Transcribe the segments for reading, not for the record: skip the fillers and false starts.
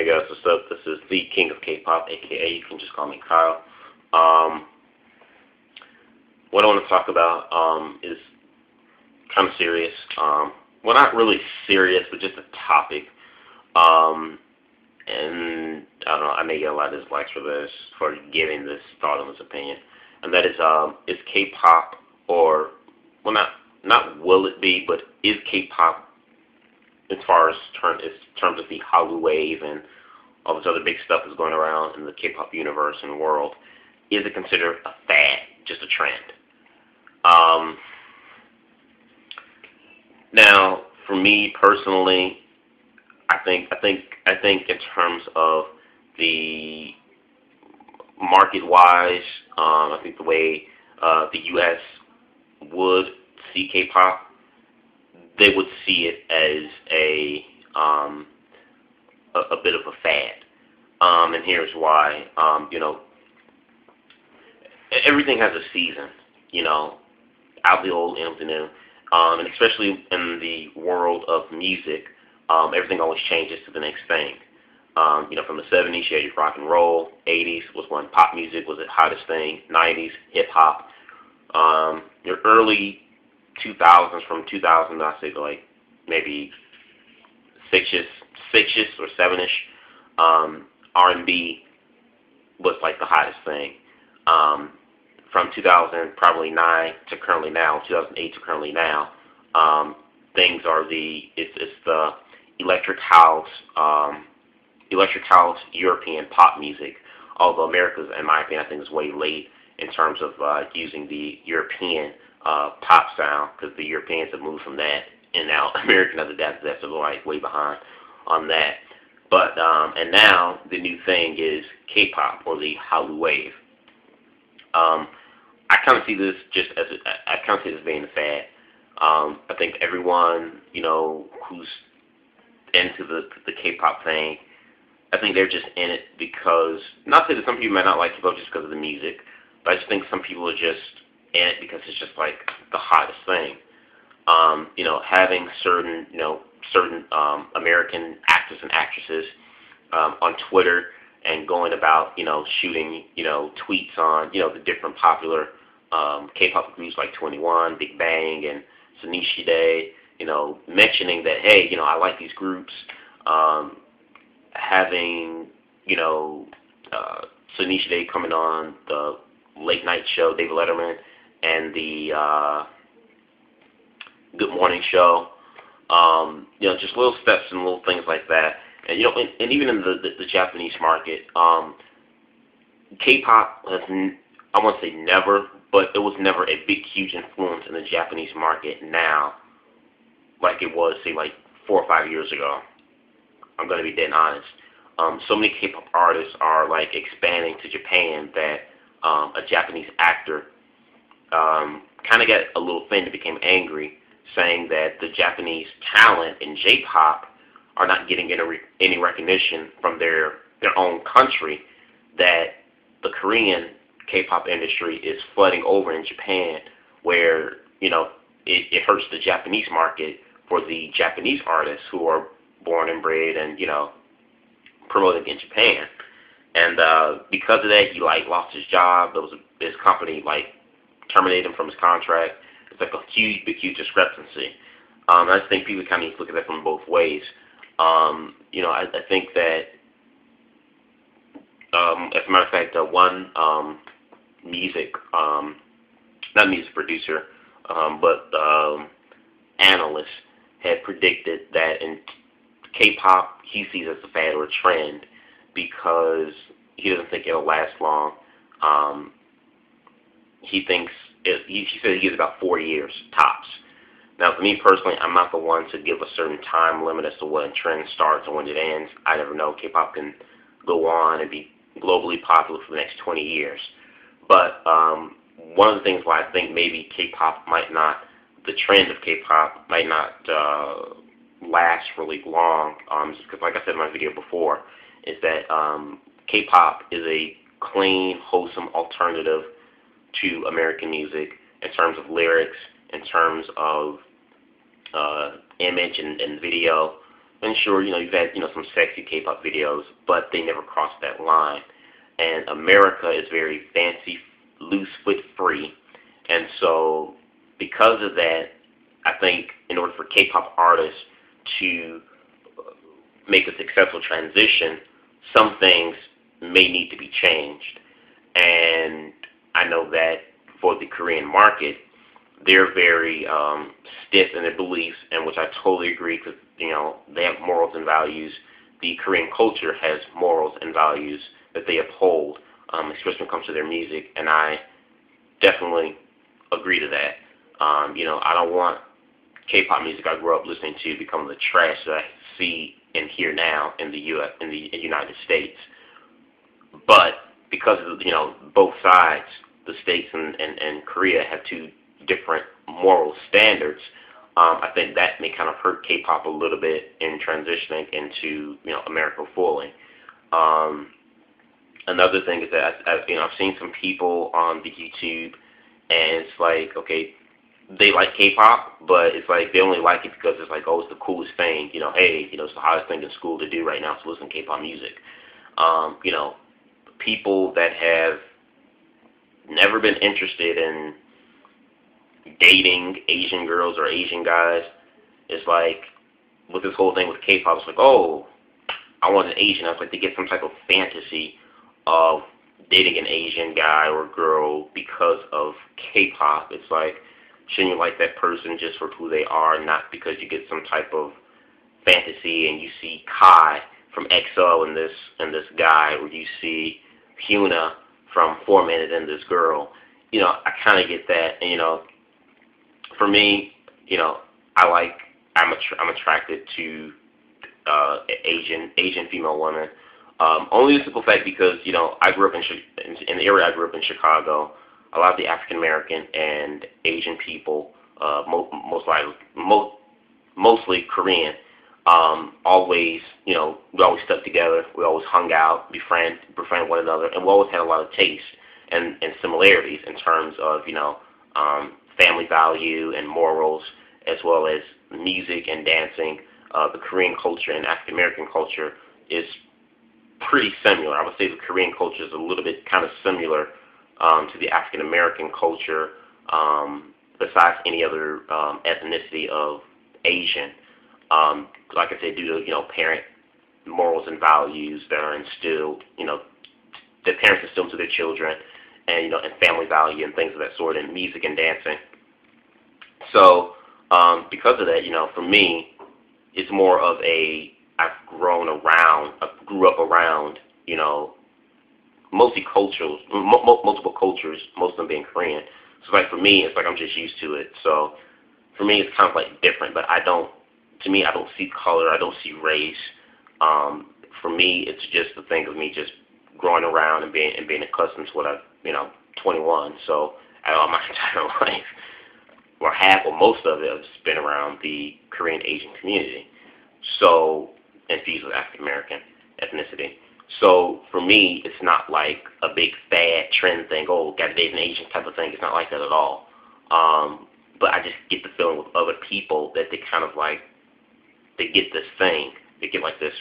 Hey guys, what's up? This is the King of K-pop, aka you can just call me Kyle. What I want to talk about is kind of serious. Well, not really serious, but just a topic. And I don't know, I may get a lot of dislikes for this, for giving this thought and this opinion. And that is K-pop, or well, not will it be, but is K-pop, as far as terms of the Hallyu wave and all this other big stuff that's going around in the K-pop universe and world, is it considered a fad, just a trend? Now, for me personally, I think in terms of the market-wise, I think the way the U.S. would see K-pop, they would see it as a bit of a fad, and here's why. Everything has a season, out the old, in the new, and especially in the world of music, everything always changes to the next thing. From the 70s, you had your rock and roll. 80s was when pop music was the hottest thing. 90s, hip hop. Your early 2000s, from 2000, I say like maybe six-ish or seven-ish, R&B was like the hottest thing. From 2000, probably 2008 to currently now, things are it's the electric house European pop music. Although America's, in my opinion, I think is way late in terms of using the European pop sound, because the Europeans have moved from that, and now American has adapted that, so they're like way behind on that. But and now the new thing is K-pop, or the Hallyu wave. I kind of see this just as being a fad. I think everyone who's into the K-pop thing, I think they're just in it because, not to say that some people might not like K-pop just because of the music, but I just think some people are just in it because it's just like the hottest thing. Having certain American actors and actresses on Twitter and going about shooting tweets on the different popular K-pop groups like 21, Big Bang, and Sonishide, mentioning that, hey, I like these groups. Having Sonishide coming on the late night show, David Letterman, and the Good Morning Show. Just little steps and little things like that. And and even in the Japanese market, K-pop has, I won't say never, but it was never a big, huge influence in the Japanese market now, like it was, say, like 4 or 5 years ago. I'm going to be dead honest. So many K-pop artists are like expanding to Japan that a Japanese actor kind of got a little offended, became angry, saying that the Japanese talent in J-pop are not getting any recognition from their own country, that the Korean K-pop industry is flooding over in Japan, where it hurts the Japanese market for the Japanese artists who are born and bred and promoting in Japan. And because of that, he lost his job. His company terminated him from his contract. It's like a huge discrepancy. I just think people kind of need to look at that from both ways. I think that, as a matter of fact, one not music producer, but analyst had predicted that in K-pop, he sees as a fad or a trend because he doesn't think it'll last long. He said he gives about 4 years tops. Now, for me personally, I'm not the one to give a certain time limit as to when a trend starts and when it ends. I never know. K-pop can go on and be globally popular for the next 20 years. But one of the things why I think maybe the trend of K-pop might not last really long, because like I said in my video before, is that K-pop is a clean, wholesome alternative to American music in terms of lyrics, in terms of image and video. And sure, you've had, some sexy K-pop videos, but they never crossed that line. And America is very fancy, loose foot free. And so because of that, I think in order for K-pop artists to make a successful transition, some things may need to be changed. And I know that for the Korean market, they're very stiff in their beliefs, and which I totally agree because, they have morals and values. The Korean culture has morals and values that they uphold, especially when it comes to their music, and I definitely agree to that. I don't want K-pop music I grew up listening to becoming the trash that I see and hear now in the United States. But because of, both sides, the States and Korea have two different moral standards, I think that may kind of hurt K-pop a little bit in transitioning into, America fully. Another thing is that I've seen some people on the YouTube, and it's like, okay, they like K-pop, but it's like they only like it because it's like, oh, it's the coolest thing. Hey, it's the hottest thing in school to do right now, to listen to K-pop music. People that have never been interested in dating Asian girls or Asian guys, it's like, with this whole thing with K-pop, it's like, oh, I want an Asian. I was like, they get some type of fantasy of dating an Asian guy or girl because of K-pop. It's like, shouldn't you like that person just for who they are, not because you get some type of fantasy and you see Kai from EXO in this guy, or you see Hyuna from 4 Minute in this girl. I kind of get that. And, for me, I'm attracted to Asian female women. Only the simple fact because I grew up in the area I grew up in, Chicago. A lot of the African American and Asian people, mostly Korean, always we always stuck together. We always hung out, befriend one another, and we always had a lot of taste and similarities in terms of family value and morals, as well as music and dancing. The Korean culture and African American culture is pretty similar. I would say the Korean culture is a little bit kind of similar to the African American culture, besides any other ethnicity of Asian. Like I said, due to parent morals and values that are instilled, that parents instill to their children, and and family value and things of that sort, and music and dancing. So because of that, for me, it's more of a I grew up around, mostly multiple cultures, most of them being Korean. So like for me, it's like I'm just used to it. So for me, it's kind of like different, but I don't see color, I don't see race. For me, it's just the thing of me just growing around and being accustomed to what I've, 21. So all my entire life, or half or most of it, I've just been around the Korean Asian community. So, infused with African American ethnicity. So for me, it's not like a big fad trend thing. Oh, got to date an Asian type of thing. It's not like that at all. But I just get the feeling with other people that they kind of like, they get this thing. They get like this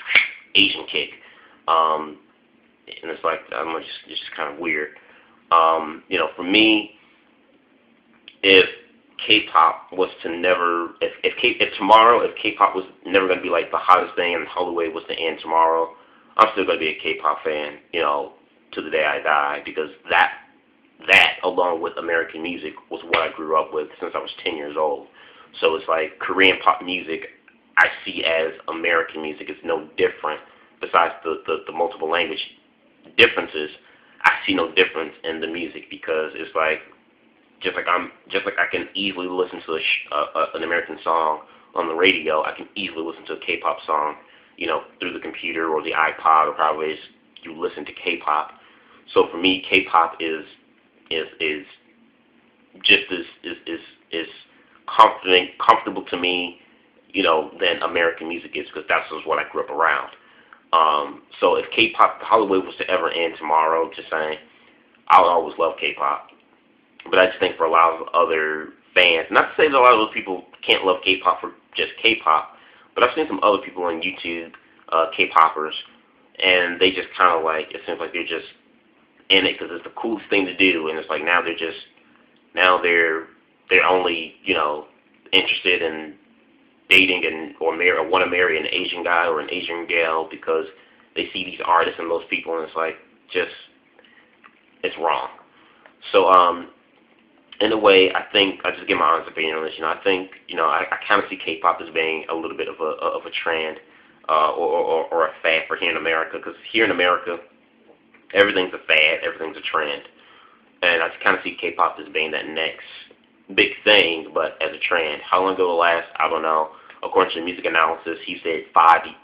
Asian kick. And it's like, I don't know, it's just kind of weird. For me, if K-pop was to never, if tomorrow, if K-pop was never going to be like the hottest thing and Hollywood was to end tomorrow, I'm still going to be a K-pop fan, to the day I die, because that along with American music was what I grew up with since I was 10 years old. So it's like Korean pop music I see as American music. It's no different. Besides the multiple language differences, I see no difference in the music, because it's like just like I can easily listen to an American song on the radio, I can easily listen to a K-pop song, through the computer or the iPod, or however it is you listen to K-pop. So for me, K-pop is just as comfortable to me, than American music is, because that's just what I grew up around. So if K-pop, Hollywood was to ever end tomorrow, just saying, I would always love K-pop. But I just think for a lot of other fans, not to say that a lot of those people can't love K-pop for just K-pop, But I've seen some other people on YouTube, K-poppers, and they just kind of like, it seems like they're just in it because it's the coolest thing to do, and it's like now they're only, you know, interested in dating and or want to marry an Asian guy or an Asian gal because they see these artists and those people, and it's like it's wrong. So in a way, I think I just give my honest opinion on this. You know, I think I kind of see K-pop as being a little bit of a trend or a fad for here in America, because here in America everything's a fad, everything's a trend, and I kind of see K-pop as being that next big thing, but as a trend. How long ago it'll last, I don't know. According to the music analysis, he said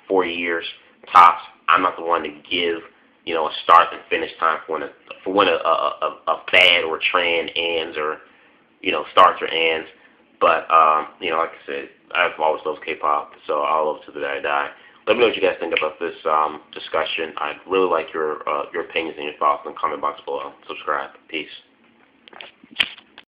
4 years tops. I'm not the one to give, you know, a start and finish time for when a fad or a trend ends, or, you know, starts or ends. But you know, like I said, I've always loved K-pop, so I'll love it to the day I die. Let me know what you guys think about this discussion. I'd really like your opinions and your thoughts in the comment box below. Subscribe. Peace.